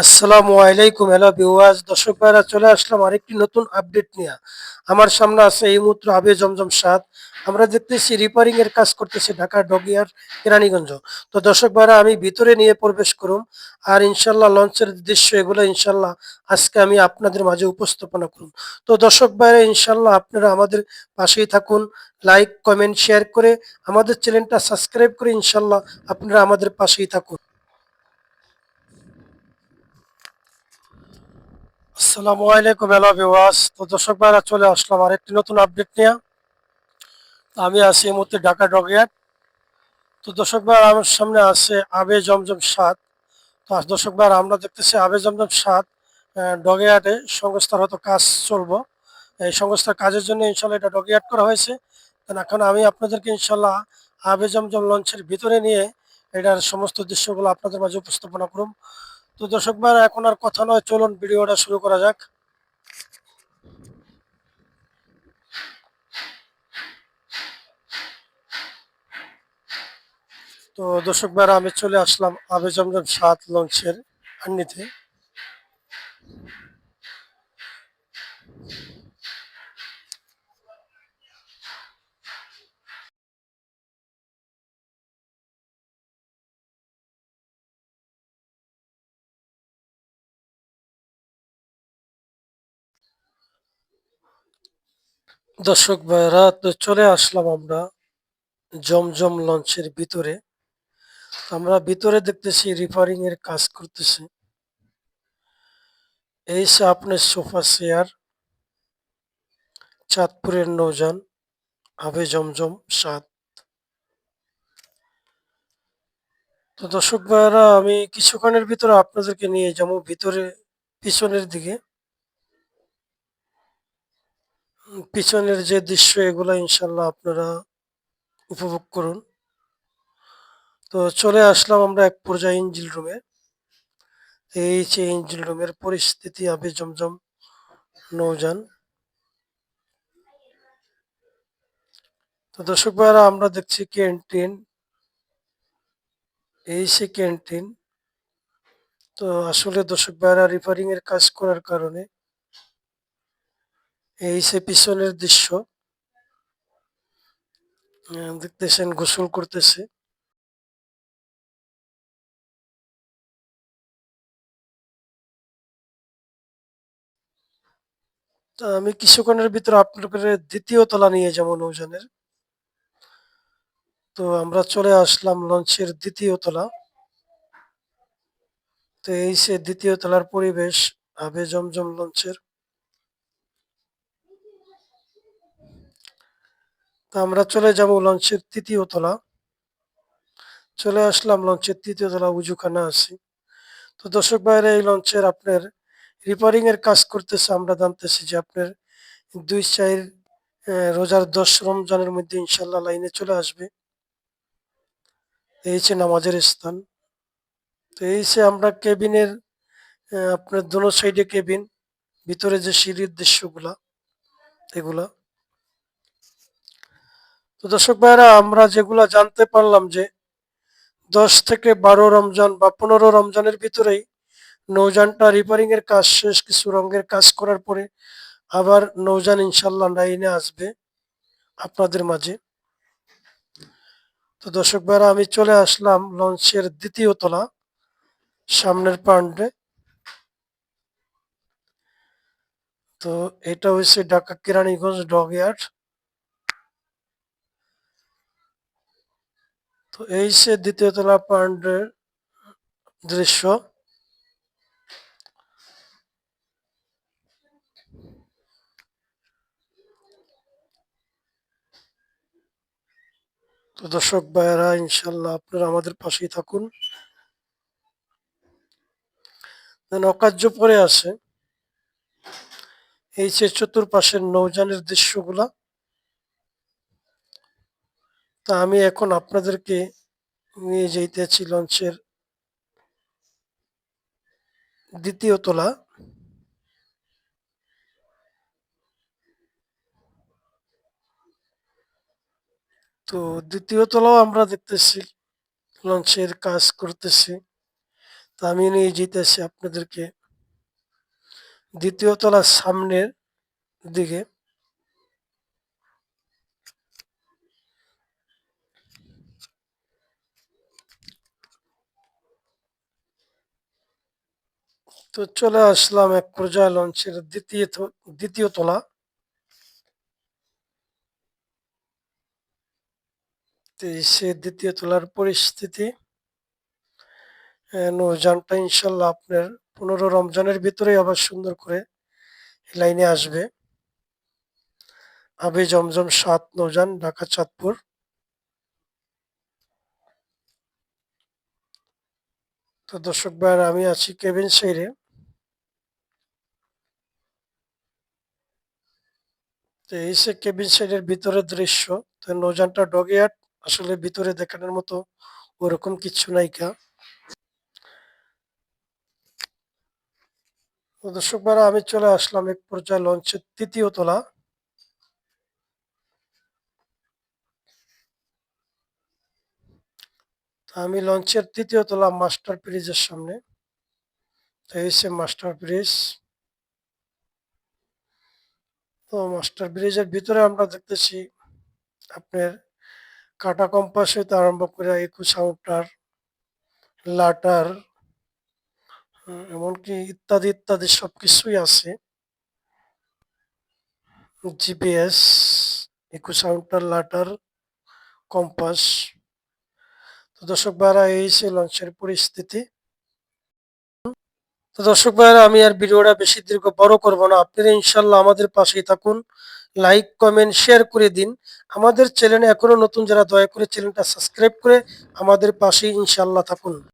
আসসালামু আলাইকুম। Hello viewers, দর্শক ভাইরা, চলে আসলাম আরেকটি নতুন আপডেট নিয়ে। আমার সামনে আছে এই মুহূর্তে আবে জমজম ৭। আমরা দেখতেছি রিপেয়ারিং এর কাজ করতেছে ঢাকা ডগিয়ার কেরানীগঞ্জ। তো দর্শক ভাইরা, আমি ভিতরে নিয়ে প্রবেশ করুম আর ইনশাল্লাহ লঞ্চের দৃশ্য এগুলো ইনশাল্লাহ আজকে আমি আপনাদের মাঝে উপস্থাপনা করুম। তো দর্শক ভাইরা, ইনশাল্লাহ আপনারা আমাদের পাশেই থাকুন। লাইক, কমেন্ট, শেয়ার করে আমাদের চ্যানেলটা সাবস্ক্রাইব করে ইনশাল্লাহ আপনারা আমাদের পাশেই থাকুন। আসসালামু আলাইকুম। হ্যালো ভিউয়ার্স, তো দর্শক ভাইরা, চলে আসলাম আরেকটি নতুন আপডেট নিয়ে। তো আমি আছি এই মুহূর্তে ঢাকা ডগইয়ার্ড। তো দর্শক ভাইরা, আমার সামনে আছে আবে জমজম ৭। তো দর্শক ভাইরা, আমরা দেখতেছি আবে জমজম ৭ ডগইয়ার্ডে সংস্থার হয়তো কাজ চলবো। এই সংস্থার কাজের জন্য ইনশাল্লাহ এটা ডগইয়ার্ড করা হয়েছে। এখন আমি আপনাদেরকে ইনশাল্লাহ আবে জমজম লঞ্চের ভিতরে নিয়ে এটার সমস্ত দৃশ্যগুলো আপনাদের মাঝে উপস্থাপনা করুন। তো দর্শক ভাইরা, এখন আর কথা নয়, চলুন ভিডিওটা শুরু করা যাক। তো দর্শক ভাইরা, আমি চলে আসলাম আবে জমজম ৭ লঞ্চের আন্নিতে। দর্শক ভাইরা, তো চলে আসলাম আমরা জমজম লঞ্চের ভিতরে। আমরা ভিতরে দেখতেছি রিপেয়ারিং এর কাজ করতেছে। এই সে আপনার সোফা চেয়ার, চাঁদপুরের নৌজান আবে জমজম ৭। তো দর্শক ভাইরা, আমি কিছুক্ষণের ভিতরে আপনাদেরকে নিয়ে যাবো ভিতরে পিছনের দিকে। পিছনের যে দৃশ্য এগুলা ইনশাল্লাহ আপনারা উপভোগ করুন। তো চলে আসলাম আমরা এক পর্যায়ে ইঞ্জিল রুমে। এই যে ইঞ্জিল রুমের পরিস্থিতি আবে জমজম নৌযান। তো দর্শক ভাইরা, আমরা দেখছি ক্যান্টিন। এই সে ক্যান্টিন। তো আসলে দর্শক ভাইরা, রিপেয়ারিং এর কাজ করার কারণে এই সে পিছনের দৃশ্য। দেখতেছেন গোসল করতেছে। তো আমি কিছুক্ষণের ভিতরে আপনাদের দ্বিতীয় তলা নিয়ে যাবো নৌযানের। তো আমরা চলে আসলাম লঞ্চের দ্বিতীয় তলা। তো এই সে দ্বিতীয় তলার পরিবেশ আবে জমজম লঞ্চের। তো আমরা চলে যাব লঞ্চের তৃতীয় তলা। চলে আসলাম লঞ্চের তৃতীয় তলা, উজুখানা আছে। তো দর্শক ভাইরা, এই লঞ্চের আপনার রিপেয়ারিং এর কাজ করতেছে। আমরা জানতেছি যে আপনার ২-৪ রোজার ১০ রমজানের মধ্যে ইনশাল্লাহ লাইনে চলে আসবে। এই যে নামাজের স্থান। তো এই যে আমরা কেবিনের আপনার দোনো সাইডে কেবিন, ভিতরে যে সিঁড়ির দৃশ্যগুলা এগুলা। তো দর্শক ভাইরা, আমরা যেগুলা জানতে পারলাম যে ১০ থেকে ১২ রমজান বা ১৫ রমজানের ভিতরেই নৌযানটা রিপেয়ারিং এর কাজ শেষ, কিছু রঙের কাজ করার পরে আবার নৌযান ইনশাল্লাহ লাইনে আসবে আপনাদের মাঝে। তো দর্শক ভাইরা, আমি চলে আসলাম লঞ্চের দ্বিতীয় তলা সামনের পান্ডে। তো এটা হচ্ছে ঢাকা কেরানীগঞ্জ ডকইয়ার্ড। তো এই সে দ্বিতীয় তলা পান্ডের দৃশ্য। তো দর্শক ভাইয়েরা, ইনশাল্লাহ আপনারা আমাদের পাশেই থাকুন। অকার্য পরে আছে এই যে চতুর্পাশের নৌযানের দৃশ্যগুলা। তা আমি এখন আপনাদেরকে নিয়ে যাইতেছি লঞ্চের দ্বিতীয় তলা। তো দ্বিতীয় তলাও আমরা দেখতেছি লঞ্চের কাজ করতেছি। তো আমি নিয়ে যেতেছি আপনাদেরকে দ্বিতীয় তলার সামনের দিকে। তো চলে আসলাম এক পর্যায়ে লঞ্চের দ্বিতীয় তলা। তো সে দ্বিতীয় তলার পরিস্থিতি, নৌযানটা ইনশাল্লাহ আপনার 15 রমজানের ভিতরেই আবার সুন্দর করে লাইনে আসবে। আবে জমজম 7 নৌযান, ঢাকা চাঁদপুর। তো দর্শক ভাইয়েরা, আমি আছি কেবিন সাইডে। তো এই সে কেবিন সাইডের ভিতরের দৃশ্য। তো নৌযানটা ডগইয়ার্ড, আসলে ভিতরে দেখানোর মতো ওরকম কিছু নাইকা। তো দর্শক ভাইরা, আমি চলে আসলাম এক পর্যায়ে লঞ্চের তৃতীয় তলা। আমি লঞ্চের তৃতীয় তলা মাস্টার ব্রিজের সামনে। তো এই সে মাস্টার ব্রিজ। তো মাস্টার ব্রিজের ভিতরে আমরা দেখতেছি আপনার কাটা কম্পাস হইতে আরম্ভ করে একুশ আউটার, লাটার, এমনকি ইত্যাদি ইত্যাদি সবকিছুই আছে। জিপিএস, একুশ আউটার, লাটার, কম্পাস। তো দর্শক ভাইরা, এই সে লঞ্চের পরিস্থিতি। তো দর্শক ভাইরা, আমি আর ভিডিওটা বেশি দীর্ঘ বড় করব না। আপনারা ইনশাল্লাহ আমাদের পাশেই থাকুন, লাইক কমেন্ট শেয়ার করে দিন। আমাদের চ্যানেলে এখনো নতুন যারা, দয়া করে চ্যানেলটা সাবস্ক্রাইব করে আমাদের পাশেই ইনশাল্লাহ থাকুন।